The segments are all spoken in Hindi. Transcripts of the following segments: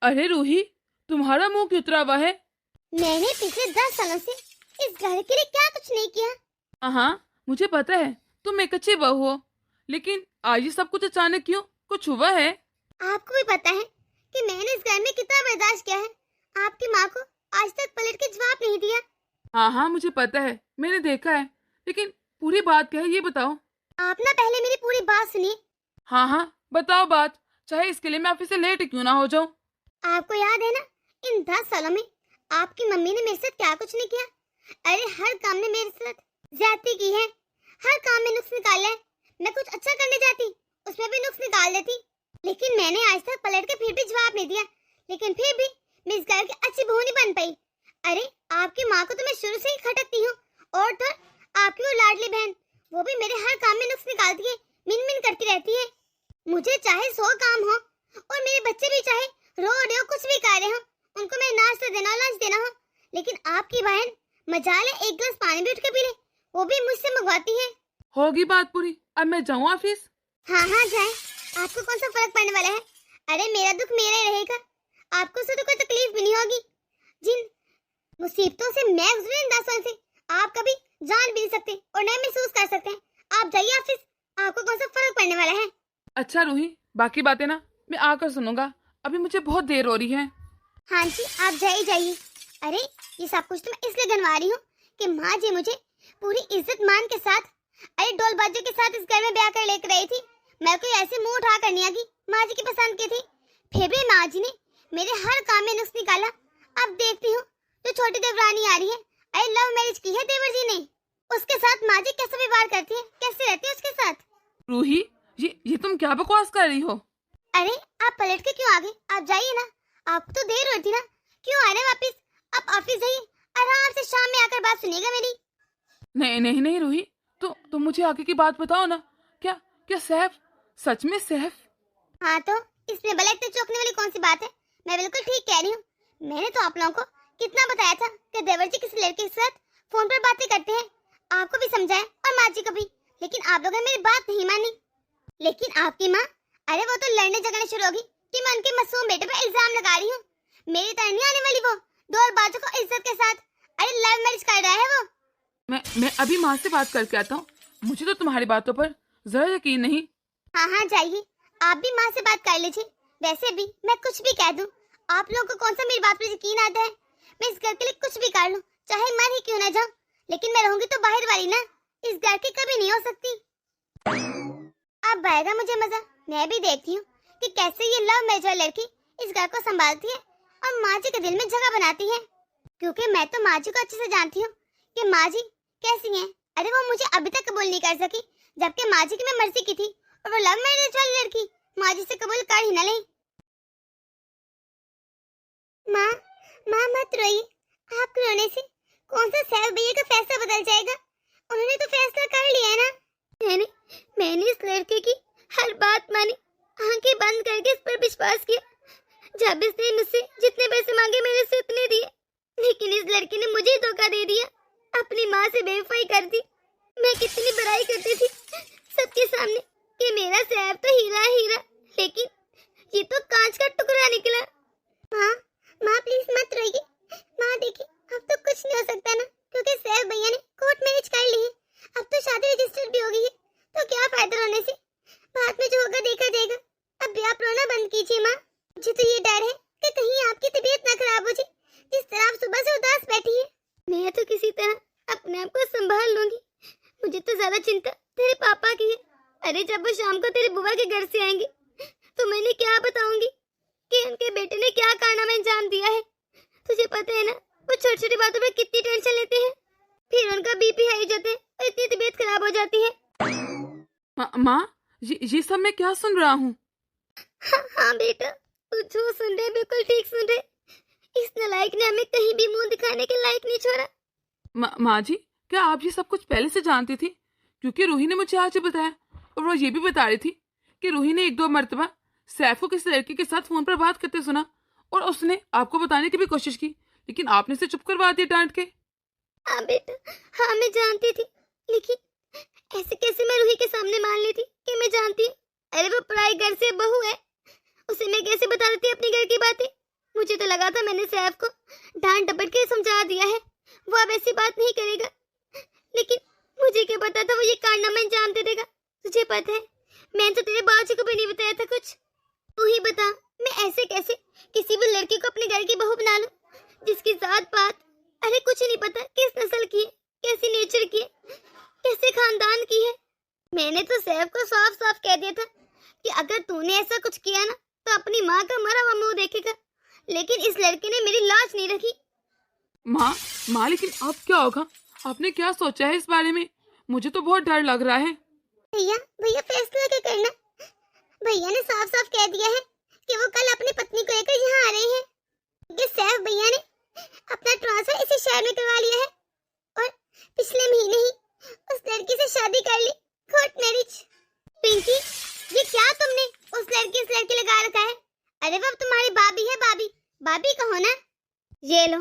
अरे रूही, तुम्हारा मुंह क्यों उतरा हुआ है? मैंने पिछले 10 सालों से इस घर के लिए क्या कुछ नहीं किया। हाँ, मुझे पता है तुम एक अच्छी बहू हो, लेकिन आज ये सब कुछ अचानक क्यों? कुछ हुआ है? आपको भी पता है कि मैंने इस घर में कितना बर्दाश्त किया है। आपकी माँ को आज तक पलट के जवाब नहीं दिया। हाँ हाँ, मुझे पता है, मैंने देखा है, लेकिन पूरी बात क्या है ये बताओ। आप ना पहले मेरी पूरी बात सुनिए। हाँ हाँ, बताओ बात, चाहे इसके लिए मैं ऑफिस से लेट क्यों ना हो जाऊं। आपको याद है ना, इन 10 सालों में आपकी मम्मी ने मेरे साथ क्या कुछ नहीं किया। अरे हर काम में मेरे साथ ज्यादती की है, हर काम में नुक्स निकाला है। मैं कुछ अच्छा करने जाती, उसमें भी नुक्स निकाल देती। लेकिन मैंने आज तक पलट के फिर भी जवाब नहीं दिया। लेकिन फिर भी मैं इस घर की अच्छी बहू नहीं बन पाई। अरे आपकी माँ को तो मैं शुरू से ही खटकती हूँ, और तो आपकी वो लाडली बहन, वो भी मेरे हर काम में नुक्स निकालती है, मिन मिन करती रहती है। मुझे चाहे 100 काम हो और मेरे बच्चे भी चाहे रो रहे हो, कुछ भी कार्य हो, उनको मैं नाश्ता देना, लंच देना हो, लेकिन आपकी बहन मजाले एक गिलास पानी भी उठ के पी ले, वो भी मुझसे मंगवाती है। होगी बात पूरी, अब मैं जाऊँ ऑफिस? हाँ हाँ जाए, आपको कौन सा फर्क पड़ने वाला है। अरे मेरा दुख मेरा ही रहेगा, आपको से तो कोई तकलीफ भी नहीं होगी। जिन मुसीबतों से मैं गुजरी इन 10 साल से, आप कभी जान भी नहीं सकते और न महसूस कर सकते हैं। आप जाइए ऑफिस, आपको कौन सा फर्क पड़ने वाला है। अच्छा रूही, बाकी बातें ना मैं आकर सुनूंगा, अभी मुझे बहुत देर हो रही है। हाँ जी, आप जाइए जाइए। अरे ये सब कुछ तो मैं इसलिए गनवा रही हूँ कि माँ जी मुझे पूरी इज्जत मान के साथ, अरे ढोल बाजों के साथ इस घर में ब्याह कर लेकर आई थी। मैं कोई ऐसे मुंह उठा कर नहीं आ गई, माँ जी की पसंद की थी। फिर भी माँ जी ने मेरे हर काम में नुक्स निकाला। अब देखती हूँ जो छोटी देवरानी आ रही है, अरे लव मैरिज की है देवर जी ने, उसके साथ माँ जी कैसे व्यवहार करती है, कैसे रहती है उसके साथ। रूही, ये तुम क्या बकवास कर रही हो? अरे आप पलट के क्यों आ गए? आप जाइए ना, आपको तो देर हुई थी ना, क्यों आ रहे वापिस? आप ऑफिस जाइए, आराम से शाम में आकर बात सुनिएगा मेरी। नहीं नहीं नहीं रूही, तुम मुझे आगे की बात बताओ ना। क्या क्या सैफ, सच में सैफ? हाँ तो इसमें भला इतने चौंकने वाली कौन सी बात है? मैं बिल्कुल ठीक कह रही हूँ। मैंने तो आप लोगों को कितना बताया था कि देवर जी किसी लड़के के साथ फोन पर बातें करते हैं, आपको भी समझाया और माँ जी को भी, लेकिन आप लोगों ने मेरी बात नहीं मानी। लेकिन आपकी माँ, अरे वो तो लड़ने झगड़ने शुरू होगी कि मैं उनके मासूम बेटे पर इल्जाम लगा रही हूँ। मेरी तरह नहीं आने वाली वो, दो बाजू को इज्जत के साथ। अरे लव मैरिज कर रहा है वो। मैं अभी माँ से बात करके आता हूँ, मुझे तो तुम्हारी बातों पर जरा यकीन नहीं। हाँ हाँ जाइए, आप भी माँ से बात कर लीजिए। वैसे भी मैं कुछ भी कह दूं, आप लोगों को कौन सा मेरी बात पर यकीन आता है? मैं इस घर के लिए कुछ भी कर लूं, चाहे मर ही क्यों ना जाऊं, लेकिन मैं रहूंगी तो बाहर वाली ना, इस घर की कभी नहीं हो सकती। अब आएगा मुझे मजा। मैं भी देखती हूँ कि कैसे ये लव मैरिज वाली लड़की इस घर को संभालती है और माँ जी के दिल में जगह बनाती है। क्योंकि मैं तो माँ जी को अच्छे से जानती हूँ कि माँ जी कैसी हैं। अरे वो मुझे अभी तक कबूल नहीं कर सकी, जबकि माँ जी की मैं मर्जी की थी, और वो लव मैरिज वाली लड़की माँ जी से कबूल कर ही न ले। माँ, माँ मत रोइए, आप रोने से कौन सा सैफ भैया का फैसला बदल जाएगा? उन्होंने तो फैसला कर लिया है ना। मैंने इस लड़के की हर बात मानी, आंखें बंद करके इस पर विश्वास किया। जब इसने मुझसे जितने पैसे मांगे मैंने उसे उतने दिए, लेकिन इस लड़की ने मुझे धोखा दे दिया, अपनी माँ से बेवफाई कर दी। मैं कितनी बुराई करती थी सबके सामने कि मेरा सैफ तो हीरा है हीरा, लेकिन ये तो कांच का टुकड़ा निकला। माँ, माँ प्लीज मत रोइए। माँ देखिए, अब तो कुछ नहीं हो सकता ना, क्योंकि सैफ भैया ने कोर्ट मैरिज कर ली है। अब तो शादी रजिस्टर्ड भी हो गई है, तो क्या फायदा रोने से? बाद में जो होगा देखा जाएगा। अब भी आप रोना बंद कीजिए माँ। मुझे तो ये डर है कि कहीं आपकी तबीयत ना खराब हो जाए, जिस तरह आप सुबह से उदास बैठी है। मैं तो किसी तरह अपने आप को संभाल लूंगी, मुझे तो ज्यादा चिंता तेरे पापा की है। अरे जब वो शाम को तेरे बुआ के घर से आएंगे तो मैंने क्या बताऊंगी कि उनके बेटे ने क्या कारनामा अंजाम दिया है। तुझे पता है ना, वो छोटी छोटी बातों पर कितनी टेंशन लेते हैं, फिर उनका बीपी हाई हो जाता है और इतनी तबीयत खराब हो जाती है। माँ, ये सब मैं क्या सुन रहा हूँ? हाँ बेटा, तू जो सुन रहे बिल्कुल ठीक सुन रहे। इस नालायक ने हमें कहीं भी मुंह दिखाने के लायक नहीं छोड़ा। माँ जी, क्या आप ये सब कुछ पहले से जानती थी? क्योंकि रूही ने मुझे आज बताया, और वो ये भी बता रही थी कि रूही ने 1-2 मर्तबा सैफ को किसी लड़के के साथ फोन पर बात करते सुना, और उसने आपको बताने की भी कोशिश की, लेकिन आपने उसे चुप करवा दिया डांट के। हाँ बेटा, हाँ मैं जानती थी, लेकिन ऐसे कैसे मैं रूही के सामने मान ली थी कि मैं जानती हूँ? अरे वो पराई घर से बहू है, उसे मैं कैसे बता देती अपनी घर की बातें? लगा था मैंने सैफ को डांट डपट के समझा दिया है, वो अब ऐसी बात नहीं करेगा। लेकिन मुझे क्या पता था वो ये कारनामा अंजाम दे देगा। तुझे पता है मैंने तो तेरे बाबूजी को भी नहीं बताया था कुछ। तू ही बता मैं ऐसे कैसे किसी भी लड़की को अपने घर की बहू बना लूं जिसकी जात पात अरे कुछ नहीं पता, किस नस्ल की है, कैसी नेचर की है, कैसे खानदान की है। मैंने तो सैफ को साफ साफ कह दिया था कि अगर तूने ऐसा कुछ किया ना तो अपनी माँ का मरा हुआ मुंह देखेगा। लेकिन इस लड़के ने मेरी लाज नहीं रखी। माँ लेकिन अब क्या होगा? आपने क्या सोचा है इस बारे में? मुझे तो बहुत डर लग रहा है। भैया फैसला क्या करना। भैया ने साफ साफ कह दिया है कि वो कल अपनी पत्नी को लेकर यहाँ आ रहे हैं। ये सैफ भैया ने अपना ट्रांसफर इसी शहर में करवा लिया है और पिछले महीने ही उस लड़की से शादी कर ली, कोर्ट मैरिज। पिंकी ये क्या तुमने उस लड़की लगा रखा है? अरे वो तुम्हारी भाभी है, भाभी कहो ना। ये लो,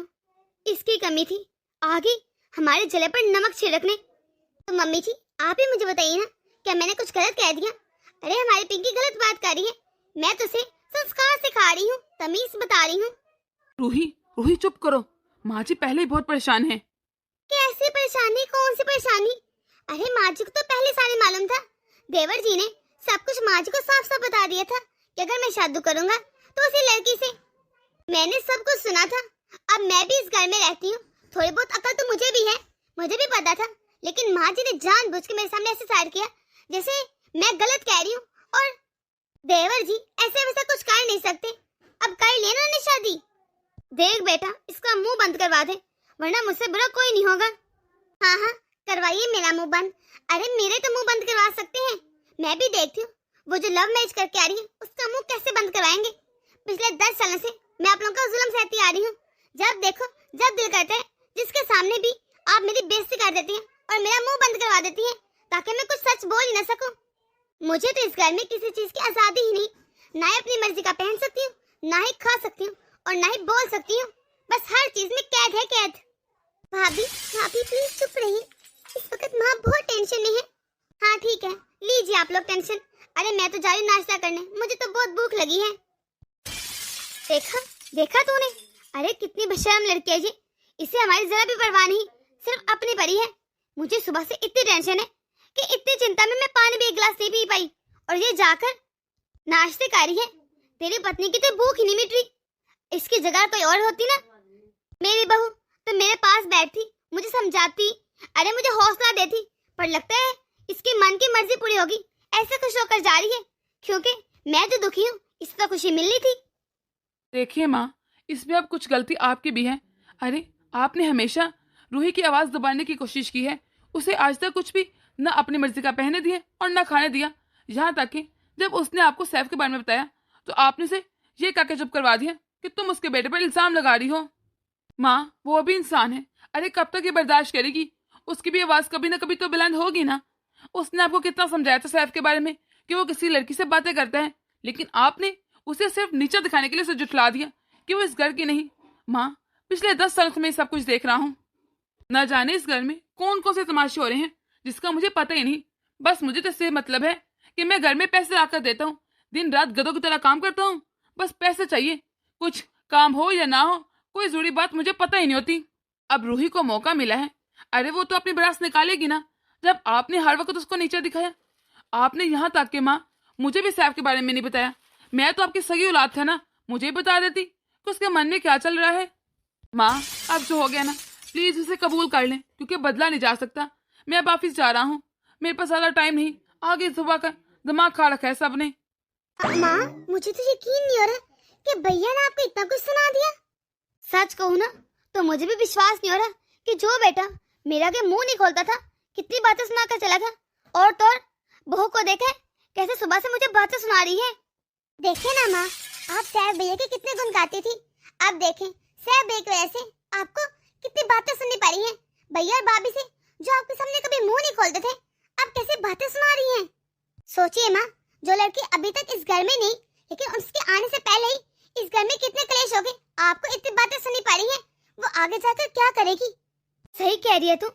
इसकी कमी थी आगे हमारे जले पर नमक छिड़कने। तो मम्मी जी आप ही मुझे बताइए ना, क्या मैंने कुछ गलत कह दिया? अरे हमारी पिंकी गलत बात कर रही है, मैं तो उसे संस्कार सिखा रही हूँ, तमीज बता रही हूँ। रूही चुप करो, माँ जी पहले ही बहुत परेशान है। कैसी परेशानी? कौन सी परेशानी? अरे माँ जी को तो पहले सारे मालूम था। देवर जी ने सब कुछ माँ जी को साफ साफ बता दिया था कि अगर मैं शादी करूंगा तो उसी लड़की से। मैंने सब कुछ सुना था। अब मैं भी इस घर में रहती हूँ, थोड़ी बहुत अकल तो मुझे भी है, मुझे भी पता था। लेकिन माँ जी ने जानबूझ के मेरे सामने ऐसे साइड किया जैसे मैं गलत कह रही हूँ। और देवर जी ऐसे वैसा कुछ कर नहीं सकते। अब कर लेना ना शादी। देख बेटा इसका मुंह बंद करवा दे वरना मुझसे बुरा कोई नहीं होगा। हाँ करवाइए मेरा मुंह बंद। अरे मेरे तो मुंह बंद करवा सकते हैं, मैं भी देखती हूँ वो जो लव मैरिज करके आ रही है उसका मुंह कैसे बंद करवाएंगे। पिछले 10 सालों से मैं आप लोगों का जुल्म सहती आ रही हूँ। जब देखो जब दिल करता है जिसके सामने भी आप मेरी बेइज्जती कर देती हैं और मेरा मुंह बंद करवा देती हैं ताकि मैं कुछ सच बोल ही न सकूं। मुझे तो इस घर में किसी चीज की आजादी ही नहीं, ना ही अपनी मर्जी का पहन सकती हूँ, ना ही खा सकती हूँ और ना ही बोल सकती हूँ। बस हर चीज में कैद है कैद। भाभी प्लीज चुप रहिए, इस वक्त माँ बहुत टेंशन में है। हाँ ठीक है लीजिए आप लोग टेंशन। अरे मैं तो जा रही नाश्ता करने, मुझे तो बहुत भूख लगी है। देखा तूने? अरे कितनी बेशर्म लड़की है जी, इसे हमारी जरा भी परवाह नहीं, सिर्फ अपनी परी है। मुझे सुबह से इतनी टेंशन है कि इतनी चिंता में मैं पानी भी एक गिलास नहीं पी पाई और ये जाकर नाश्ते कर रही है। तेरी पत्नी की तो भूख ही नहीं मिट रही, इसकी जगह कोई और होती ना, मेरी बहू तो मेरे पास बैठती, मुझे समझाती, अरे मुझे हौसला देती। पर लगता है इसके मन की मर्जी पूरी होगी, ऐसे खुश होकर जा रही है क्योंकि मैं जो दुखी हूँ इसे तो खुशी मिलनी थी। देखिए माँ इसमें अब कुछ गलती आपकी भी है। अरे आपने हमेशा रूही की आवाज दबाने की कोशिश की है, उसे आज तक कुछ भी न अपनी मर्जी का पहने दिए और न खाने दिया। यहाँ तक कि जब उसने आपको सैफ के बारे में बताया तो आपने उसे ये कह के चुप करवा दिया कि तुम उसके बेटे पर इल्जाम लगा रही हो। माँ वो भी इंसान है, अरे कब तक ये बर्दाश्त करेगी? उसकी भी आवाज कभी ना कभी तो बुलंद होगी ना। उसने आपको कितना समझाया था सैफ के बारे में कि वो किसी लड़की से बातें करता है, लेकिन आपने उसे सिर्फ नीचा दिखाने के लिए उसे जुटला दिया कि वो इस घर की नहीं। माँ पिछले 10 सालों से मैं सब कुछ देख रहा हूँ, न जाने इस घर में कौन कौन से तमाशे हो रहे हैं जिसका मुझे पता ही नहीं। बस मुझे तो इससे मतलब है कि मैं घर में पैसे लाकर देता हूँ, दिन रात गधों की तरह काम करता हूँ, बस पैसे चाहिए। कुछ काम हो या ना हो कोई जरूरी बात मुझे पता ही नहीं होती। अब रूही को मौका मिला है, अरे वो तो अपनी भड़ास निकालेगी ना। जब आपने हर वक्त उसको नीचे दिखाया, आपने यहाँ तक के माँ मुझे भी सैफ के बारे में नहीं बताया। मैं तो आपकी सगी औलाद था ना, मुझे बता देती कि उसके मन में क्या चल रहा है। माँ अब जो हो गया ना प्लीज उसे कबूल कर लें क्योंकि बदला नहीं जा सकता। मैं अब ऑफिस जा रहा हूँ, मेरे पास ज्यादा टाइम नहीं, आगे सुबह का दिमाग खा रखा है सबने। माँ मुझे तो यकीन नहीं हो रहा कि भैया ने आपको इतना कुछ सुना दिया। सच कहूँ ना तो मुझे भी विश्वास नहीं हो रहा कि जो बेटा मेरा के मुंह नहीं खोलता था कितनी बातें सुनाकर चला था, और तो और बहू को देखा कैसे सुबह से मुझे बातें सुना रही है। देखे ना माँ आप सैफ भैया के कितने गुण गाती थी, अब देखें सैफ भैया की वजह से आपको कितनी बातें सुननी पड़ी हैं। भैया और भाभी से जो आपके सामने कभी मुंह नहीं खोलते थे अब कैसे बातें सुना रही हैं। सोचिए माँ जो लड़की अभी तक इस घर में नहीं लेकिन उसके आने से पहले ही इस घर में कितने क्लेश हो गए, आपको इतनी बातें सुननी पड़ी हैं, वो आगे जाकर क्या करेगी। सही कह रही है तू।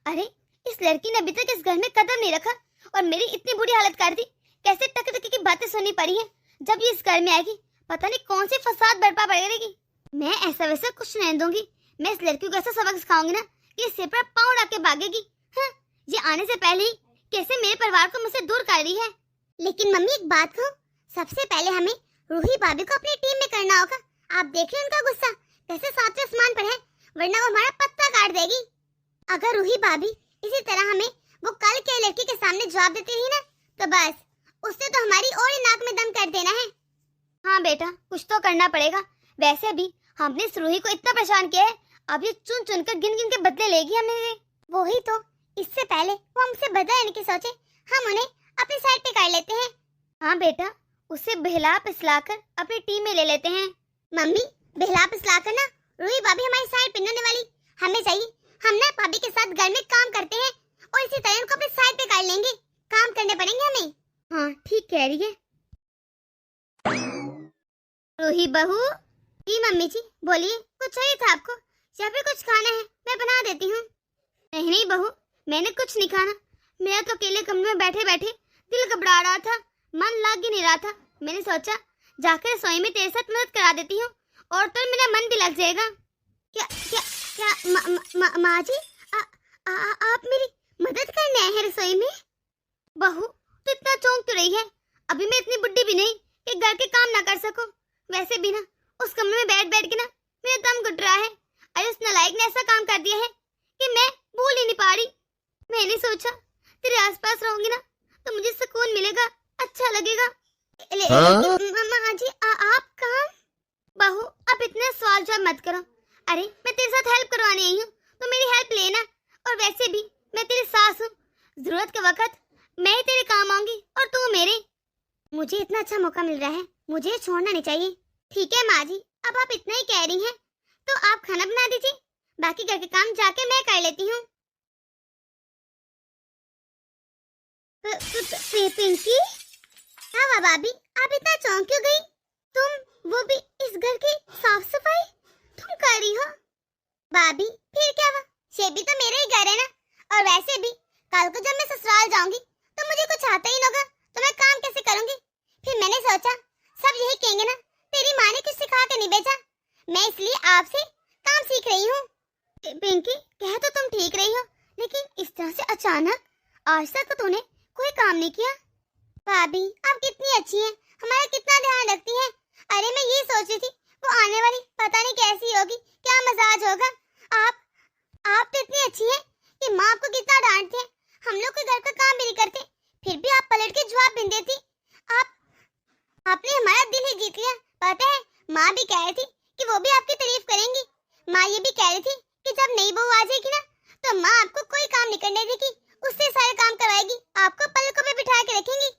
अरे इस लड़की ने अभी तक इस घर में कदम नहीं रखा और मेरी इतनी बुरी हालत कर दी, कैसे टक टकी की बातें सुननी पड़ी है। जब ये इस घर में आएगी पता नहीं कौन सी फसाद बर्पा पड़ेगी। मैं ऐसा वैसा कुछ नहीं दूंगी। मैं इस लड़की को ऐसा सबक सिखाऊंगी ना कि सिर पर पाँव रख के भागेगी। हाँ, ये आने से पहले ही कैसे मेरे परिवार को मुझसे दूर कर रही है। लेकिन मम्मी एक बात कहूं, सबसे पहले हमें रूही भाभी को अपनी टीम में करना होगा। आप देख रहे हैं उनका गुस्सा कैसे सातवें आसमान पर है, वरना वो हमारा पत्ता काट देगी। अगर रूही भाभी इसी तरह हमें वो कल के लड़की के सामने जवाब देती रही ना, तो बस उससे तो हमारी और ही नाक में दम कर देना है। हाँ बेटा, कुछ तो करना पड़ेगा। वैसे भी हमने इस रूही को इतना परेशान किया है, अब ये चुन चुन कर गिन गिन के बदले लेगी हमें। वही तो, इससे पहले वो हमसे बदला लेने की सोचे, हम उन्हें अपनी साइड पे कर लेते हैं। हाँ बेटा, उसे बहला पिसला कर अपनी टीम में ले लेते हैं। मम्मी, बहला पिसला कर ना रूही भाभी हमारी साइड पे नहीं होने वाली। हमें चाहिए हम ना भाभी के साथ घर में काम करते हैं और इसी तरह उनको अपनी साइड पे कर लेंगे। काम करने पड़ेंगे हमें। हाँ ठीक कह रही है रूही बहू। जी मम्मी जी, बोलिए, कुछ चाहिए था आपको या फिर कुछ खाना है? मैं बना देती हूँ। नहीं नहीं बहू, मैंने कुछ नहीं खाना। मेरा तो अकेले कमरे में बैठे बैठे दिल घबरा रहा था, मन लग ही नहीं रहा था। मैंने सोचा जाकर रसोई में तेरे साथ मदद करा देती हूँ और तो मेरा मन भी लग जाएगा। क्या क्या क्या माँ जी, आप मेरी मदद करने आए हैं रसोई में? बहू तो इतना चौंक तो रही है, अभी मैं इतनी बुढ़ी भी नहीं कि घर के काम ना कर सकूं। वैसे भी ना उस कमरे में बैठ बैठ के ना मेरा दम घुट रहा है। अरे उस नालायक ने ऐसा काम कर दिया है कि मैं भूल ही नहीं पा रही। मैंने सोचा तेरे आसपास रहूंगी ना तो मुझे सुकून मिलेगा, अच्छा लगेगा। मामा जी आप कहाँ? बहू अब इतने सवाल जवाब मत करो। अरे मैं तेरे साथ हेल्प करवाने आई हूँ तो मेरी हेल्प लेना। और वैसे भी मैं तेरी सास हूँ, जरूरत के वक्त मैं ही तेरे काम आऊंगी और तू मेरे। मुझे इतना अच्छा मौका मिल रहा है, मुझे छोड़ना नहीं चाहिए। ठीक है माँ जी, अब आप इतना ही कह रही हैं तो आप खाना बना दीजिए, बाकी घर के काम जाके मैं कर लेती हूँ। पिंकी, हाँ भाभी, आप इतना चौंक क्यों गई? तुम वो भी इस घर की साफ सफाई तुम कर रही हो? भाभी फिर क्या हुआ, ये भी तो मेरा ही घर है ना। और वैसे भी कल को जब मैं ससुराल जाऊंगी तो मुझे कुछ आता ही होगा तो मैं काम कैसे करूंगी? फिर मैंने सोचा सब यही कहेंगे ना तेरी माँ ने कुछ सिखा के नहीं भेजा, मैं इसलिए आपसे काम सीख रही हूँ। पिंकी, कह तो तुम ठीक रही हो, लेकिन इस तरह से अचानक आज तक तो तूने कोई काम नहीं किया। भाभी आप कितनी अच्छी हैं, हमारा कितना ध्यान रखती हैं। अरे मैं ये सोच रही थी वो आने वाली पता नहीं कैसी होगी, क्या मजाज होगा। आप तो इतनी अच्छी हैं कि माँ आपको कितना डांटती है। हम लोग कोई घर का काम भी नहीं करते, फिर भी आप पलट के जवाब भी देती। आपने हमारा दिल ही जीत लिया। पता है माँ भी कह रही थी कि वो भी आपकी तारीफ करेंगी। माँ ये भी कह रही थी कि जब नई बहू आ जाएगी ना तो माँ आपको कोई काम नहीं करने देगी, उससे सारे काम करवाएगी, आपको पलकों पे बिठा के रखेंगी।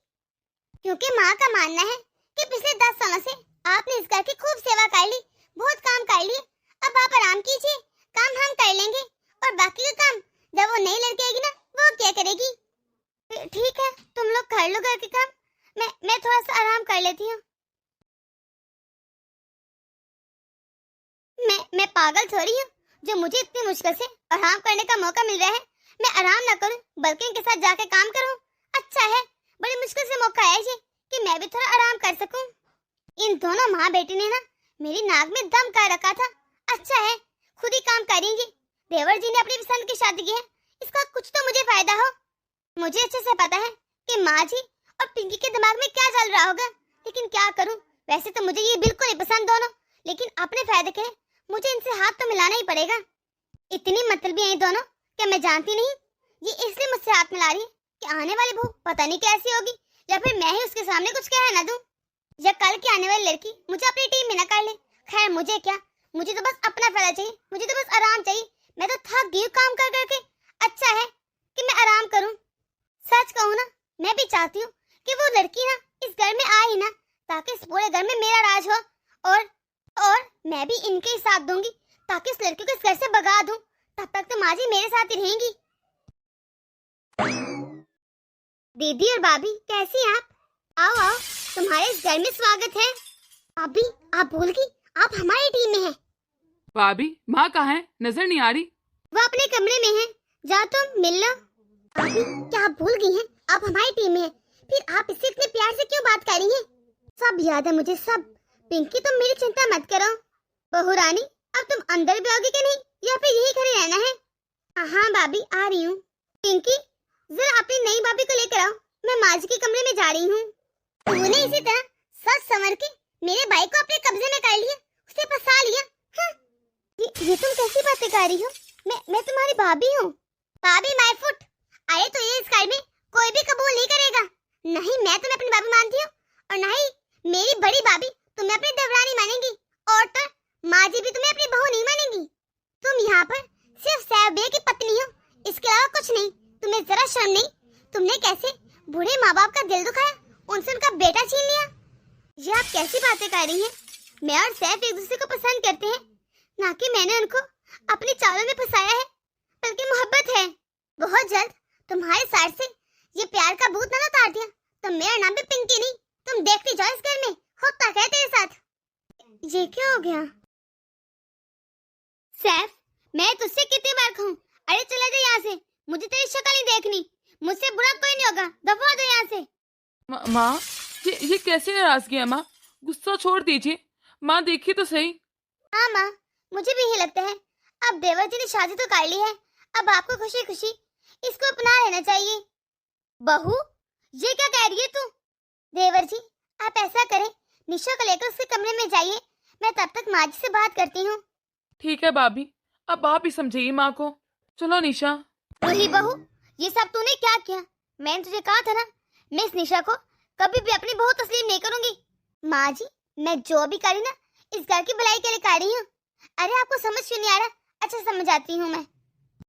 क्योंकि माँ का मानना है कि पिछले 10 सालों से आपने इस घर की खूब सेवा कर ली, बहुत काम कर लिए। अब आप आराम कीजिए, काम हम कर लेंगे और बाकी का काम जब वो नई लड़की आएगी ना वो क्या करेगी। ठीक है, तुम लोग कर लो घर के काम, मैं थोड़ा सा आराम कर लेती हूँ। मैं पागल थोड़ी हूँ जो मुझे इतनी मुश्किल से आराम करने का मौका मिल रहा है मैं आराम ना करूँ बल्कि इनके साथ जाके काम करूँ। अच्छा है, बड़ी मुश्किल से मौका है ये कि मैं भी थोड़ा आराम कर सकूं। इन दोनों माँ बेटी ने ना मेरी नाक में दम कर रखा था। अच्छा है, खुद ही काम करेंगी। देवर जी ने अपनी पसंद की शादी की है, इसका कुछ तो मुझे फायदा हो। मुझे अच्छे से पता है कि माँ जी और पिंकी के दिमाग में क्या चल रहा होगा, लेकिन क्या करूं। वैसे तो मुझे ये बिल्कुल नहीं पसंद दोनों, लेकिन अपने फायदे के लिए मुझे इनसे हाथ तो मिलाना ही पड़ेगा। इतनी मतलबी हैं दोनों क्या मैं जानती नहीं। ये इसलिए मुझसे हाथ मिला रही है कि आने वाली बहू पता नहीं कैसी होगी, या फिर मैं ही उसके सामने कुछ कह ना दूं, या कल की आने वाली लड़की मुझे अपनी टीम में न कर ले। खैर मुझे क्या, मुझे तो बस अपना फायदा चाहिए, मुझे तो बस आराम चाहिए। मैं तो थक गई काम कर करके। अच्छा है कि मैं आराम करूं। सच कहूं ना, मैं भी चाहती हूँ कि वो लड़की ना इस घर में आए ही ना, ताकि इस पूरे घर में मेरा राज हो। और मैं भी इनके ही साथ दूंगी ताकि इस लड़की को इस घर से भगा दूं। तब तक तो माँ जी मेरे साथ ही रहेंगी। दीदी और भाभी कैसी हैं आप? आओ आओ, तुम्हारे इस घर में स्वागत है। भाभी आप भूल गई, आप हमारी टीम में हैं। भाभी माँ कहाँ है, नजर नहीं आ रही। वो अपने कमरे में है, जा तुम मिल लो। भाभी क्या आप भूल गई हैं, आप हमारी टीम में हैं, फिर आप इससे इतने प्यार से क्यों बात कर रही हैं? सब याद है मुझे, सब। पिंकी तुम मेरी चिंता मत करो। बहू रानी, अब तुम अंदर भी आओगी कि नहीं, या फिर यही खड़े रहना है? हाँ भाभी, आ रही हूँ। पिंकी, जरा अपनी नई भाभी को लेकर आओ, मैं माँ जी के कमरे में जा रही हूँ। तूने इसी तरह सच संवर के मेरे भाई को अपने कब्जे में कर लिया, उसे फंसा लिया। हाँ? ये तुम कैसी बातें कर रही हो? मैं तुम्हारी भाभी हूँ। भाभी माय फुट। अरे तो ये इस घर में कोई भी कबूल नहीं करेगा। नहीं मैं तुम्हें अपनी भाभी मानती हूँ, और ना ही मेरी बड़ी भाभी तुम्हें अपनी देवरानी मानेगी, और तो माँ जी भी तुम्हें अपनी बहू नहीं मानेगी। तुम यहाँ पर सिर्फ सैफ भैया की पत्नी हो, इसके अलावा कुछ नहीं। तुम्हें जरा शर्म नहीं? तुमने कैसे बूढ़े माँ बाप का दिल दुखाया, उनसे उनका बेटा छीन लिया। ये आप कैसी बातें कर रही हैं? मैं और सैफ एक दूसरे को पसंद करते हैं, ना कि मैंने उनको अपनी चालों में फंसाया है, बल्कि मोहब्बत है। बहुत जल्द तुम्हारे साथ से ये प्यार का भूत ना उतार दिया तो मेरा नाम भी पिंकी नहीं, तुम देखती जाओ इस घर में होता क्या है तेरे साथ। ये क्या हो गया? सैफ, मैं तुझसे कितनी बार कहूँ, अरे चला जा यहाँ से, मुझे तेरी शक्ल नहीं देखनी। मुझसे बुरा कोई नहीं होगा, दफा दो यहाँ से। माँ, ये कैसी नाराजगी है माँ? गुस्सा छोड़ दीजिए माँ, देखिए तो सही। हाँ माँ, मुझे भी यही लगता है। अब देवर जी ने शादी तो कर ली है, अब आपको खुशी खुशी इसको अपना लेना चाहिए। बहू, ये क्या कह रही है तू? देवर जी, आप ऐसा करें, निशा को लेकर उसके कमरे में जाइए, मैं तब तक माँ जी से बात करती हूँ। ठीक है भाभी, अब आप ही समझिए माँ को। चलो निशा। वही बहू, ये सब तूने क्या किया? मैंने तुझे कहा था ना, मैं इस निशा को कभी भी अपनी बहू तस्लीम नहीं करूंगी। माँ जी, मैं जो भी करी ना, इस घर की भलाई के लिए कर रही हूँ। अरे आपको समझ क्यों नहीं आ रहा? अच्छा समझ आती हूँ मैं।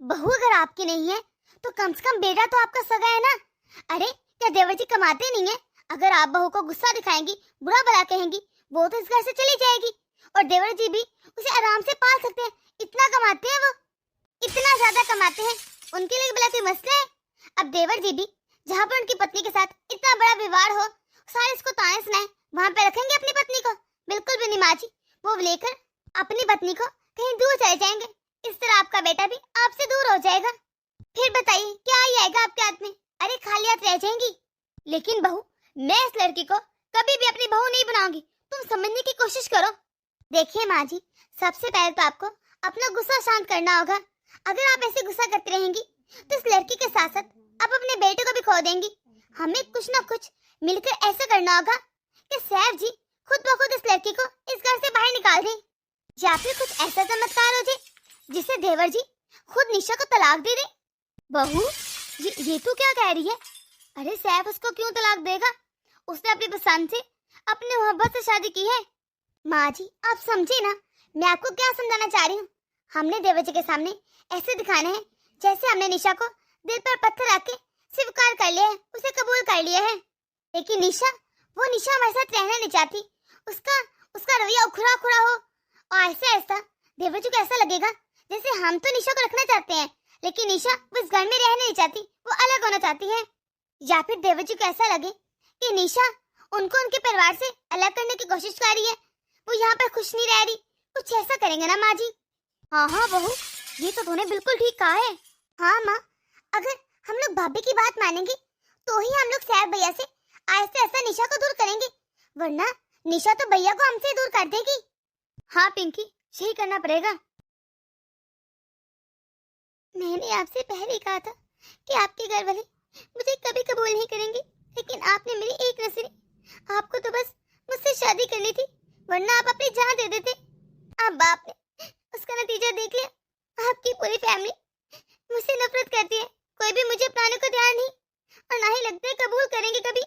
बहू अगर आपकी नहीं है तो कम से कम बेटा तो आपका सगा है ना। अरे क्या देवर जी कमाते नहीं है? अगर आप बहू को गुस्सा दिखाएंगी, बुरा भला कहेंगी, वो तो इस घर से चली जाएगी, और देवर जी भी उसे आराम से पाल सकते हैं। इतना कमाते हैं वो, इतना ज्यादा कमाते हैं, उनके लिए भला कोई मसला है? अब देवर जी भी जहाँ पर उनकी पत्नी के साथ इतना बड़ा व्यवहार हो, सारे इसको ताने सुनाए, वहाँ पे रखेंगे अपनी पत्नी को? बिल्कुल भी नहीं माँ जी, वो लेकर अपनी पत्नी को कहीं दूर चले जाएंगे। इस तरह आपका बेटा भी आपसे दूर हो जाएगा। फिर बताइए क्या ही आएगा आपके हाथ में? अरे खाली हाथ रह जाएंगी। लेकिन बहू, मैं इस लड़की को कभी भी अपनी बहू नहीं बनाऊंगी, तुम समझने की कोशिश करो। देखिए माँ जी, सबसे पहले तो आपको अपना गुस्सा शांत करना होगा। अगर आप ऐसे गुस्सा करती रहेंगी तो इस लड़की के साथ साथ आप अपने बेटे को भी खो देंगी। हमें कुछ ना कुछ मिलकर ऐसा करना होगा कि सैफ जी खुद ब खुद इस लड़की को इस घर से बाहर निकाल दें, या फिर कुछ ऐसा चमत्कार हो जाए जिससे देवर जी खुद निशा को तलाक दे दे। बहू, ये तू क्या कह रही है? अरे सैफ उसको क्यों तलाक देगा? उसने अपनी पसंद से, अपनी मोहब्बत से शादी की है। माँ जी आप समझे ना, मैं आपको क्या समझाना चाह रही हूँ। हमने देवर जी के सामने ऐसे दिखाना है जैसे हमने निशा को दिल पर पत्थर रख के स्वीकार कर लिया है, उसे कबूल कर लिया है। लेकिन निशा, वो निशा हमारे साथ रहना नहीं चाहती। उसका रवैया उखड़ा उखड़ा हो, और ऐसा ऐसा देवर जी को ऐसा लगेगा जैसे हम तो निशा को रखना चाहते हैं, लेकिन निशा वो इस घर में रहना नहीं चाहती, वो अलग होना चाहती है। या फिर देवर जी को ऐसा लगे कि निशा उनको उनके परिवार से अलग करने की कोशिश कर रही है, वो यहाँ पर खुश नहीं रह रही। कुछ ऐसा करेंगे ना माँ जी? हाँ हाँ बहू, ये तो तूने बिल्कुल ठीक कहा है। हाँ माँ, अगर हम लोग भाभी की बात मानेंगे तो ही हम लोग सैफ भैया से आहिस्ता आहिस्ता निशा को दूर करेंगे, वरना निशा तो भैया को हमसे दूर कर देगी। हाँ पिंकी, यही करना पड़ेगा। मैंने आपसे पहले ही कहा था कि आपके घर वाले मुझे कभी कबूल नहीं करेंगे, लेकिन आपने मेरी एक न सुनी। आपको तो बस मुझसे शादी करनी थी, वरना आप अपनी जान दे देते। अब आपने उसका नतीजा देख लिया। आपकी पूरी फैमिली मुझसे नफरत करती है, कोई भी मुझे अपनाने को तैयार नहीं, और ना ही लगता है कबूल करेंगे कभी।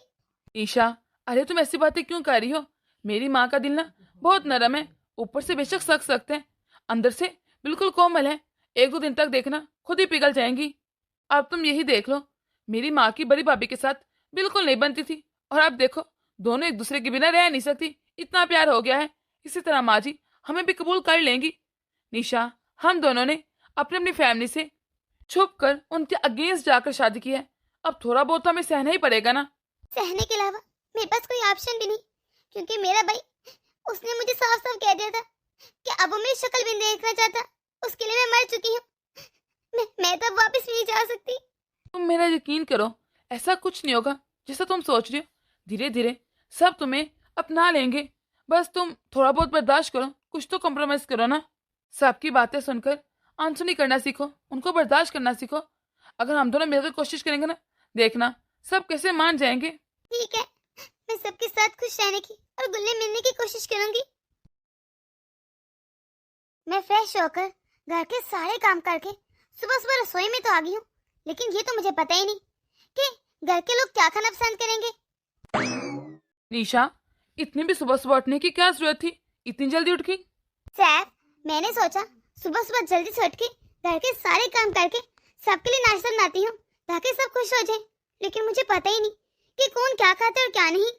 ईशा, अरे तुम ऐसी बातें क्यों कर रही हो? मेरी माँ का दिल ना बहुत नरम है, ऊपर से बेशक सख्त है, अंदर से बिल्कुल कोमल है। 1-2 दिन तक देखना खुद ही पिघल जाएंगी। अब तुम यही देख लो, मेरी माँ की बड़ी भाभी के साथ बिल्कुल नहीं बनती थी, और अब देखो दोनों एक दूसरे के बिना रह नहीं सकती, इतना प्यार हो गया है। इसी तरह माँ जी हमें भी कबूल कर लेंगी। निशा, हम दोनों ने अपनी अपनी फैमिली से छुप कर उनके अगेंस्ट जाकर शादी की है, अब थोड़ा बहुत तो हमें सहना ही पड़ेगा ना। सहने के अलावा मेरे पास कोई ऑप्शन भी नहीं, क्योंकि मेरा भाई, उसने मुझे साफ साफ कह दिया था कि अब वो मेरी शक्ल भी नहीं देखना चाहता। उसके लिए मैं मर चुकी हूँ। मैं तब वापस नहीं जा सकती। तुम मेरा यकीन करो, ऐसा कुछ नहीं होगा जैसा तुम सोच रही हो। धीरे धीरे सब तुम्हें अपना लेंगे, बस तुम थोड़ा बहुत बर्दाश्त करो, कुछ तो कॉम्प्रोमाइज करो ना। सबकी बातें सुनकर अनसुनी करना सीखो, उनको बर्दाश्त करना सीखो। अगर हम दोनों मिलकर कोशिश करेंगे ना, देखना सब कैसे मान जाएंगे। ठीक है, मैं सबके साथ खुश रहने की और गुल्ले मिलने की कोशिश करूंगी। मैं फ्रेश होकर घर के सारे काम करके सुबह सुबह रसोई में तो आ गई हूँ, लेकिन ये तो मुझे पता ही नहीं कि घर के लोग क्या खाना पसंद करेंगे। निशा, इतनी भी सुबह सुबह उठने की क्या जरूरत थी? इतनी जल्दी उठ गई? सर, मैंने सोचा सुबह सुबह जल्दी से उठ के घर के सारे काम करके सबके लिए नाश्ता बनाती हूँ ताकि सब खुश हो जाए, लेकिन मुझे पता ही नहीं कि कौन क्या खाता है और क्या नहीं।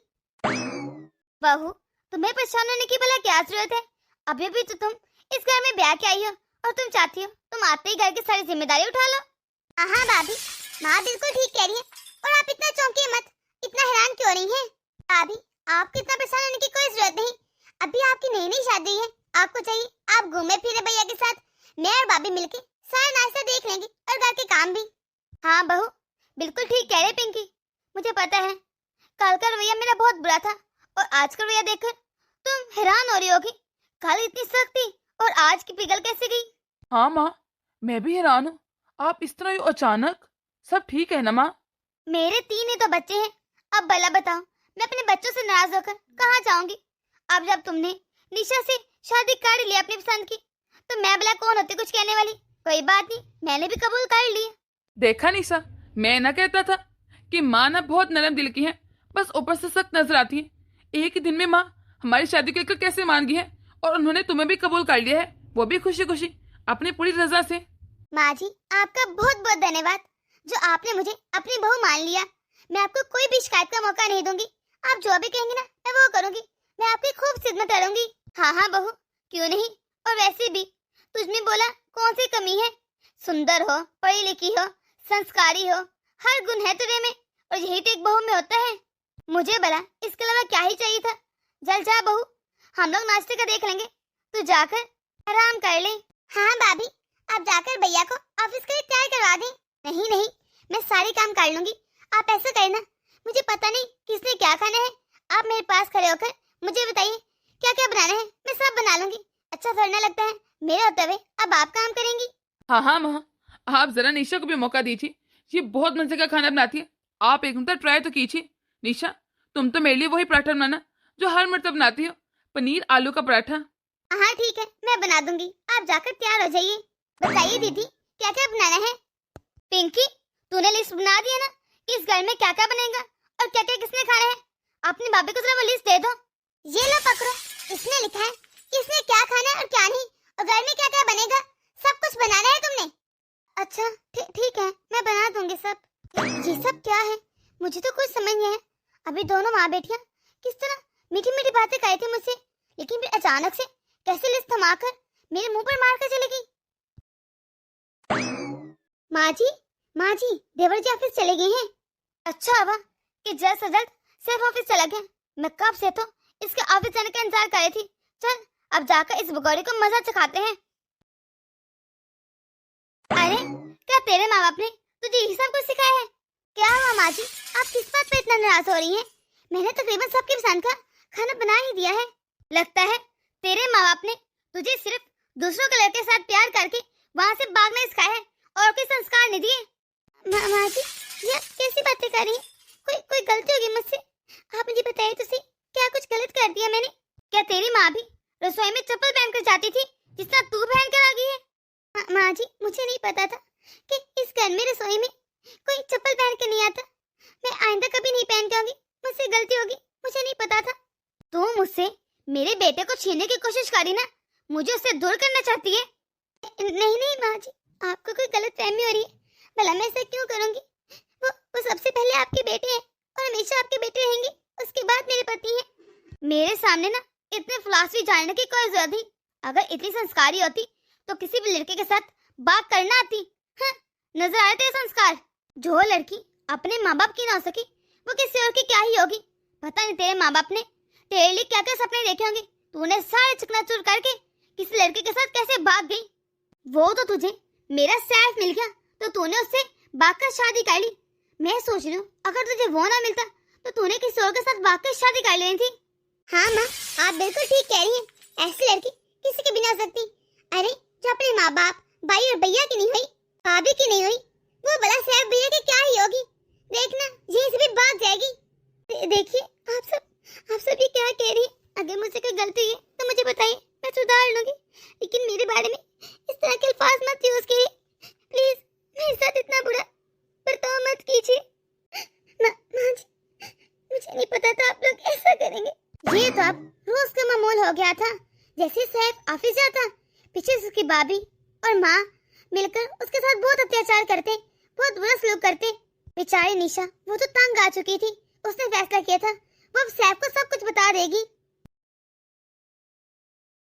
बहू, तुम्हें परेशान होने की भला क्या जरूरत है? अभी भी तो तुम इस घर में ब्याह के आई हो और तुम चाहती हो तुम आते ही घर की सारी जिम्मेदारी उठा लो। हाँ भाभी, माँ बिल्कुल ठीक कह रही है और आप इतना चौंकिए मत, इतना हैरान क्यों रही हैं? भाभी, आपको इतना परेशान होने की कोई जरूरत नहीं। अभी आपकी नई नई शादी है, आपको चाहिए आप घूमे फिरे भैया के साथ, मैं और भाभी मिलके सारा नाश्ता देख लेंगे और घर के काम भी। हाँ बहू, बिल्कुल ठीक कह रहे पिंकी। मुझे पता है कल का रवैया मेरा बहुत बुरा था और आज का रवैया देखकर तुम हैरान हो रही होगी। कल इतनी सख्त थी और आज की पिघल कैसे गई? हाँ माँ, मैं भी हैरान हूँ। आप इस तरह यूं अचानक? सब ठीक है ना माँ? मेरे 3 ही तो बच्चे हैं, अब भला बताओ मैं अपने बच्चों से नाराज होकर कहाँ जाऊंगी? अब जब तुमने निशा से शादी कर ली अपनी पसंद की, तो मैं भला कौन होती कुछ कहने वाली? कोई बात नहीं, मैंने भी कबूल कर लिया। देखा निशा, मैं ना कहता था कि माँ ना बहुत नरम दिल की है, बस ऊपर से सख्त नजर आती है। एक ही दिन में माँ हमारी शादी को लेकर कैसे मान गई है और उन्होंने तुम्हें भी कबूल कर लिया है, वो भी खुशी खुशी अपनी पूरी रजा से। माँ जी, आपका बहुत बहुत धन्यवाद जो आपने मुझे अपनी बहू मान लिया। मैं आपको कोई भी शिकायत का मौका नहीं दूंगी। आप जो भी कहेंगे ना मैं वो करूंगी। मैं आपकी खूब खिदमत करूंगी। हाँ हाँ बहू, क्यों नहीं। और वैसे भी तुझमें बोला कौन सी कमी है? सुंदर हो, पढ़ी लिखी हो, संस्कारी हो, हर गुण है तुझे में, और यही तो एक बहू में होता है। मुझे भला इसके अलावा क्या ही चाहिए था? जल जा बहू, हम लोग नाश्ते का देख लेंगे, तू जाकर आराम कर ले। हाँ भाभी, आप जाकर भैया को ऑफिस के लिए तैयार करवा दें। नहीं नहीं, मैं सारे काम कर लूंगी। आप ऐसा करना, मुझे पता नहीं किसने क्या खाना है, आप मेरे पास खड़े होकर मुझे बताइए क्या क्या बनाना है, मैं सब बना लूंगी। अच्छा थोड़ा ना लगता है मेरे होते हुए अब आप काम करेंगी? हाँ हाँ माँ, आप जरा निशा को भी मौका दीजिए, ये बहुत मजे का खाना बनाती है। आप एक मिनट ट्राई तो कीजिए। निशा, तुम तो मेरे लिए वही पराठा बनाना जो हर मर्तबा बनाती हो, पनीर आलू का पराठा। हाँ ठीक है, मैं बना दूंगी, आप जाकर तैयार हो जाइए। बताइए दीदी, क्या क्या बनाना है? पिंकी, तूने लिस्ट बना दिया ना कि इस घर में क्या क्या बनेगा और क्या क्या किसने खाना है? अपनी भाभी को जरा वो लिस्ट दे दो। ये लो पकड़ो, इसने लिखा है किसने क्या खाना है और क्या नहीं, और घर में क्या क्या बनेगा, सब कुछ बनाना है तुमने। अच्छा ठीक है, मैं बना दूंगी सब। ये सब क्या है? मुझे तो कुछ समझ नहीं है। अभी दोनों माँ बेटियां किस तरह मीठी मीठी बातें कही थी मुझसे, लेकिन फिर अचानक से कैसे लिस्ट थमाकर मेरे मुंह पर मार कर चली गई। माँ जी, देवर जी ऑफिस चले गए हैं। अच्छा हुआ कि जल्द से जल्द सिर्फ ऑफिस चला गया, मैं कब से तो इसके ऑफिस जाने का इंतजार कर रही थी। चल अब जाकर इस भगोड़े को मजा चखाते हैं। अरे क्या तेरे माँ बाप ने तुझे ये सब कुछ सिखाया है? क्या हुआ माँ जी, आप किस बात पे इतना नाराज हो रही हैं? मैंने तकरीबन सबकी पसंद का खाना बना ही दिया है। लगता है तेरे माँ बाप ने तुझे सिर्फ दूसरों के लड़के के साथ प्यार करके वहाँ से भागना सिखाया है और कोई संस्कार नहीं दिए। माँ जी, ये कैसी बातें कर रही हैं? कोई गलती होगी मुझसे, आप मुझे बताइए तो सही, क्या कुछ गलत कर दिया मैंने? क्या तेरी माँ भी रसोई में चप्पल पहनकर जाती थी जिस तरह तू पहन कर आ गई है? माँ जी, मुझे नहीं पता था कि इस घर में रसोई में कोई चप्पल पहन के नहीं आता। मैं आइंदा कभी नहीं पहन के आऊंगी, मुझसे गलती होगी, मुझे नहीं पता था। तू मुझसे मेरे बेटे को छीनने की कोशिश करी ना, मुझे उससे दूर करना चाहती है? नहीं माँ जी, आपको कोई गलत फहमी हो रही है। भला मैं ऐसा क्यों करूंगी? वो सबसे पहले आपके बेटे हैं और हमेशा आपके बेटे रहेंगे, उसके बाद मेरे पति हैं। मेरे सामने ना इतने फिलॉसफी जानने की कोई जरूरत नहीं। अगर इतनी संस्कारी होती तो किसी भी लड़के के साथ बात करना आती। हाँ, नजर आए थे संस्कार। जो लड़की अपने माँ बाप की ना हो सकी, वो किसी और की क्या ही होगी। पता नहीं तेरे माँ बाप ने तेरे लिए क्या क्या सपने देखे होंगे। तूने सारे चकनाचूर करके किसी लड़के के साथ कैसे भाग गई। वो तो तुझे मेरा सैफ मिल गया तो तूने उससे भागकर शादी कर ली। मैं सोच रही हूँ अगर तुझे वो ना मिलता तो तूने किसी और के साथ भागकर शादी कर लेनी थी। हाँ माँ, आप बिल्कुल ठीक कह रही हैं। ऐसी लड़की किसी की भी नहीं हो सकती। अरे जो अपने माँ बाप, भाई और भैया की नहीं हुई, भाभी की नहीं हुई, वो भला सैफ भैया की क्या ही होगी। देखना यहीं से भी भाग जाएगी। देखिए आप सब ये क्या कह रही हैं? अगर मुझसे कोई गलती है तो मुझे बताइए, मैं सुधार लूंगी, लेकिन मेरे बारे में इस तरह के अल्फाज मत यूज कीजिए। प्लीज मेरे साथ इतना बुरा बर्ताव मत कीजिए। माँ जी, मुझे नहीं पता था आप लोग ऐसा करेंगे। ये तो अब रोज का मामूल हो गया था। जैसे सैफ ऑफिस जाता, पीछे से उसकी भाभी और माँ मिलकर उसके साथ बहुत अत्याचार करते, बहुत बुरा सलूक करते। बेचारी निशा, वो तो तंग आ चुकी थी। उसने फैसला किया था वो अब सैफ को सब कुछ बता देगी।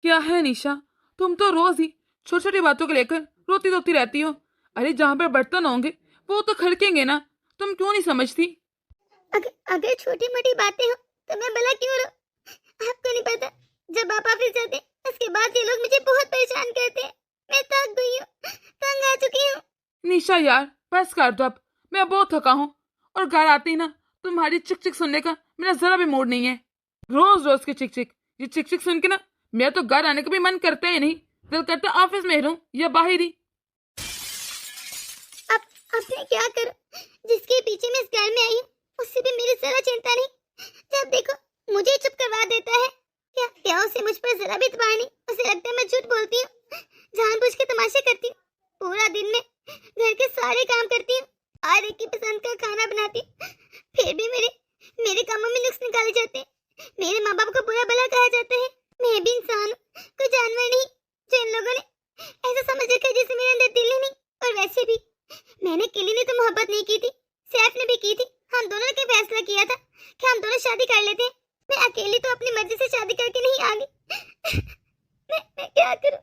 क्या है निशा, तुम तो रोज ही छोटी छोटी बातों को लेकर रोती रोती रहती हो। अरे जहाँ पर बर्तन होंगे वो तो खड़केंगे ना, तुम क्यों नहीं समझती? अगर छोटी मोटी बातें हो तो मैं भला क्यों रो? आपको नहीं पता, जब आप ऑफिस जाते उसके बाद ये लोग मुझे बहुत परेशान करते हैं। मैं थक गई हूँ, तंग आ चुकी हूँ। निशा यार बस कर दो अब, मैं बहुत थका हूँ और घर आती ना तुम्हारी चिक चिक सुनने का मेरा जरा भी मूड नहीं है। रोज रोज की चिक चिक, ये चिक चिक सुन के ना मेरा तो घर आने का भी मन करता है नहीं, दिल करता ऑफिस में रहूं या बाहर ही। अब मैं क्या करूं? जिसके पीछे मैं इस घर में आई हूँ उससे भी मेरी जरा चिंता नहीं। जब देखो मुझे ही चुप करवा देता है। क्या उसे मुझ पर जरा भी इतबार नहीं? उसे लगता है मैं झूठ बोलती हूँ, जानबूझ के तमाशे करती हूँ। पूरा दिन में घर के सारे काम करती हूँ, हर एक की पसंद का खाना बनाती हूँ, फिर भी मेरे कामों में नुक्स निकाले जाते हैं। मेरे माँ बाप को बुरा भला कहा जाता है। मैं भी इंसान हूँ, कोई जानवर नहीं जो इन लोगों ने ऐसा समझ रखा है जैसे मेरे अंदर दिल ही नहीं। और वैसे भी मैंने किली ने तो मोहब्बत नहीं की थी, सैफ ने भी की थी। हम दोनों ने फैसला किया था कि हम दोनों शादी कर लेते हैं। मैं अकेली तो अपनी मर्जी से शादी करके नहीं आ गई। मैं क्या करूं?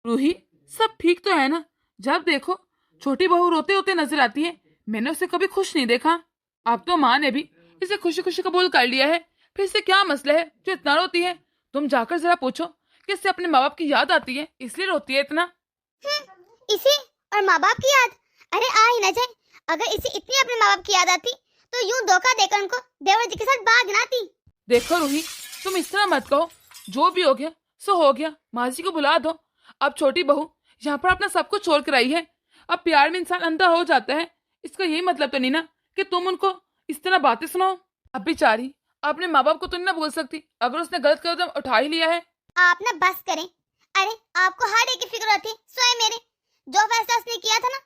रूही सब ठीक तो है ना? जब देखो छोटी बहू रोते होते नजर आती है, मैंने उसे कभी खुश नहीं देखा। अब तो माँ ने भी इसे खुशी खुशी कबूल कर लिया है, फिर से क्या मसला है जो इतना रोती है? तुम जाकर जरा पूछो कि इससे अपने माँ बाप की याद आती है इसलिए रोती है इतना। इसे और माँ बाप की याद? अरे आ ही ना जाए। अगर इसे इतनी अपने माँ बाप की याद आती तो यूं धोखा देकर उनको देवर जी के साथ भाग ना आती। देखो रूही, तुम इस तरह मत कहो, जो भी हो गया सो हो गया, माँ जी को बुला दो। अब छोटी बहू यहाँ पर अपना सब कुछ छोड़ कर आई है, अब प्यार में इंसान अंधा हो जाता है। इसका यही मतलब तो नहीं ना कि तुम उनको इस तरह बातें सुनाओ। अब बेचारी अपने माँ बाप को तो नहीं ना बोल सकती अगर उसने गलत कदम उठा ही लिया है। आप ना बस करें। अरे आपको हर एक की फिक्र होती, सोए मेरे। जो फैसला उसने किया था ना,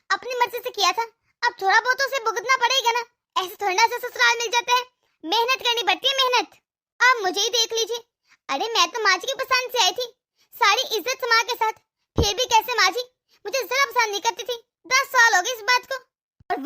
अपनी मर्जी से किया था, अब थोड़ा बहुत तो उसे भुगतना पड़ेगा ना। ऐसे थोड़ी ना ससुराल मिल जाता है, मेहनत करनी पड़ती है, मेहनत। आप मुझे ही देख लीजिए। अरे मैं तो माँ जी की पसंद से आई थी, सारी इज्जत समाज के साथ, फिर भी कैसे माँ जी मुझे जरा पसंद नहीं करती थी। 10 साल हो गए इस बात को। और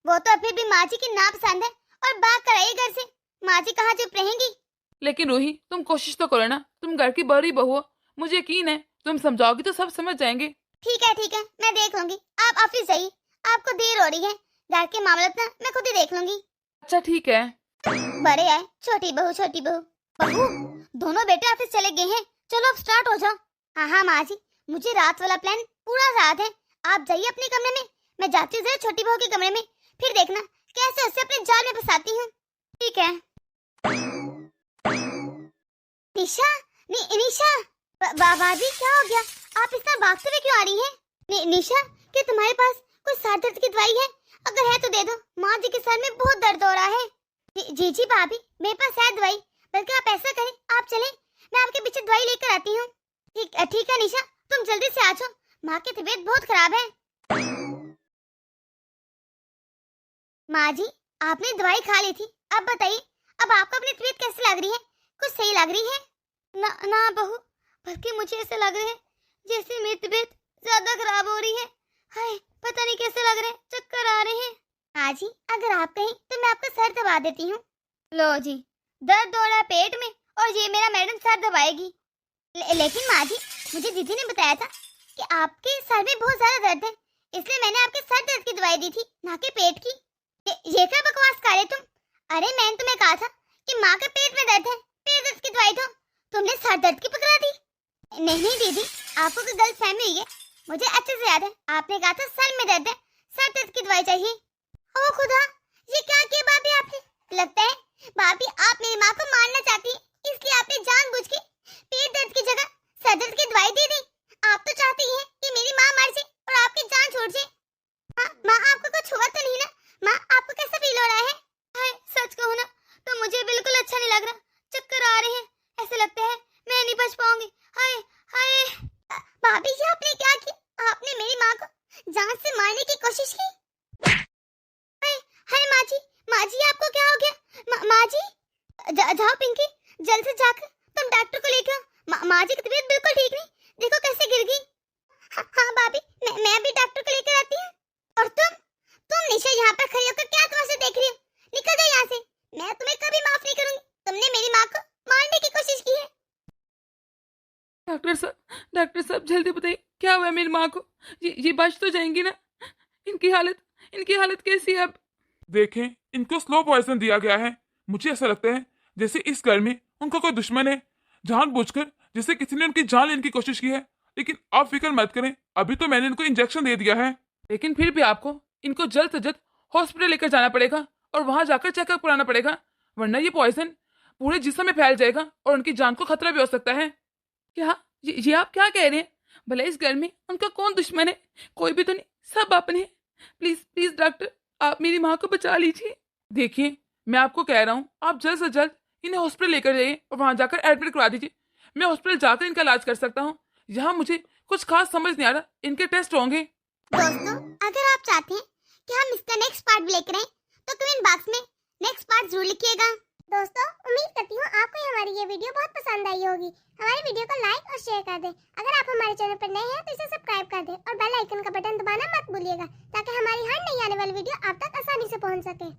वो तो फिर भी माँ जी की नापसंद है और भाग कर आई घर से। माँ जी कहाँ चुप रहेंगी? लेकिन रूही तुम कोशिश तो करो ना, तुम घर की बड़ी बहू हो, मुझे यकीन है तुम समझाओगी तो सब समझ जाएंगे। ठीक है, मैं देख लूंगी। आप ऑफिस जाइए, आपको देर हो रही है। घर के मामले ना मैं खुद ही देख लूंगी। अच्छा ठीक है। बड़े है छोटी बहू। बहू दोनों बेटे ऑफिस चले गए हैं, चलो अब स्टार्ट हो जाओ। हाँ माँ जी, मुझे रात वाला प्लान पूरा याद है। आप जाइए अपने कमरे में, मैं जाती हूँ छोटी बहू के कमरे में, फिर देखना कैसे उसे अपने जाल में फंसाती हूँ। ठीक है। निशा, निशा, बाबी क्या हो गया? आप इस तरह भागते हुए क्यों आ रही हैं? निशा, क्या तुम्हारे पास कोई सर दर्द की दवाई है? अगर है तो दे दो, माँ जी के सर में बहुत दर्द हो रहा है। जी भाभी, मेरे पास है दवाई, बल्कि आप ऐसा करें, आप चलें, मैं आपके पीछे दवाई लेकर आती हूँ। ठीक है निशा, तुम जल्दी से आ जाओ, माँ की तबीयत बहुत खराब है। माँ जी, आपने दवाई खा ली थी, अब बताइए, अब आपको अपनी तबीयत कैसी लग रही है? कुछ सही लग रही है? ना बहू, बल्कि मुझे ऐसा लग रहा है जैसे मेरी तबीयत ज्यादा खराब हो रही है। हाय, पता नहीं कैसे लग रहे हैं, चक्कर आ रहे हैं। हाँ जी, अगर आप कहें तो मैं आपका सर दबा देती हूँ। लो जी, दर्द हो रहा है पेट में और ये मेरा मैडम सर दबाएगी। लेकिन माँ जी, मुझे दीदी ने बताया था कि आपके सर में बहुत ज्यादा दर्द है, इसलिए मैंने आपके सर दर्द की दवाई दी थी, ना कि पेट की। ये क्या बकवास कर रहे तुम? अरे मैंने तुम्हें कहा था कि माँ के पेट में दर्द है, पेट दर्द की दवाई दो, तुमने सर दर्द की पकड़ा दी। नहीं दीदी, आपको कोई गलतफहमी हुई है, मुझे अच्छे से याद है, आपने कहा था सर में दर्द है, सर दर्द की दवाई चाहिए। ओ खुदा, ये क्या किया भाभी आपने? लगता है भाभी आप मेरी माँ को मारना चाहती हैं। इसलिए आपने जानबूझ के पेट दर्द की जगह सर दर्द की दवाई दे दी। आप तो चाहती हैं कि मेरी माँ मर जाए और आपकी जान छूट जाए। माँ आपको कुछ हुआ तो नहीं ना? माँ आपको कैसा फील हो रहा है? हाय, सच कहूँ ना तो मुझे बिल्कुल अच्छा नहीं लग रहा। चक्कर आ रहे हैं, ऐसे लगता है मैं नहीं बच पाऊंगी। हाय हाय। भाभी जी आपने क्या किया? आपने मेरी माँ को जान से मारने की कोशिश की। हाय हाय माँ जी आपको क्या हो गया? माँ जी जाओ पिंकी, जल्द से जाकर तुम डॉक्टर को लेकर आओ। माँ जी की तबीयत बिल्कुल ठीक नहीं, देखो कैसे गिर गई। हाँ भाभी, मैं भी डॉक्टर को लेकर आती हूँ। और तुम निशा यहाँ पर खड़ी होकर क्या तमाशा देख रही हो? निकल जाओ यहाँ से, मैं तुम्हें कभी माफ नहीं करूंगी। तुमने मेरी माँ को मारने की कोशिश की है। डॉक्टर साहब जल्दी बताइए क्या हुआ है मेरी माँ को? ये बच तो जाएंगी ना? इनकी हालत कैसी है अब? देखें, इनको स्लो पॉइजन दिया गया है। मुझे ऐसा लगता है जैसे इस घर में उनका कोई दुश्मन है, जानबूझकर जैसे किसी ने उनकी जान लेने की कोशिश की है। लेकिन आप फिक्र मत करें, अभी तो मैंने इनको इंजेक्शन दे दिया है। लेकिन फिर भी आपको इनको जल्द से जल्द हॉस्पिटल लेकर जाना पड़ेगा और वहां जाकर चेकअप कराना पड़ेगा, वरना ये पॉइजन पूरे जिस्म में फैल जाएगा और उनकी जान को खतरा भी हो सकता है। क्या ये आप क्या कह रहे हैं? भला इस घर में उनका कौन दुश्मन है? कोई भी तो नहीं, सब अपने हैं। प्लीज प्लीज डॉक्टर, आप मेरी माँ को बचा लीजिए। देखिए, मैं आपको कह रहा हूँ आप जल्द से जल्द इन्हें हॉस्पिटल लेकर जाइए और वहां जाकर एडमिट करा दीजिए। मैं हॉस्पिटल जाकर इनका इलाज कर सकता हूँ। यहाँ मुझे कुछ खास समझ नहीं आ रहा, इनके टेस्ट होंगे। दोस्तों, अगर आप चाहते हैं कि हम इसका नेक्स्ट पार्ट भी लेकर आएं, तो कमेंट बॉक्स में नेक्स्ट पार्ट जरूर लिखिएगा। दोस्तों, उम्मीद करती हूँ आपको हमारी ये वीडियो बहुत पसंद आई होगी। हमारी वीडियो को लाइक और शेयर कर दें। अगर आप हमारे चैनल पर नए हैं तो इसे सब्सक्राइब कर दें और बेल आइकन का बटन दबाना मत भूलिएगा, ताकि हमारी हर नई आने वाली वीडियो आप तक आसानी से पहुँच सके।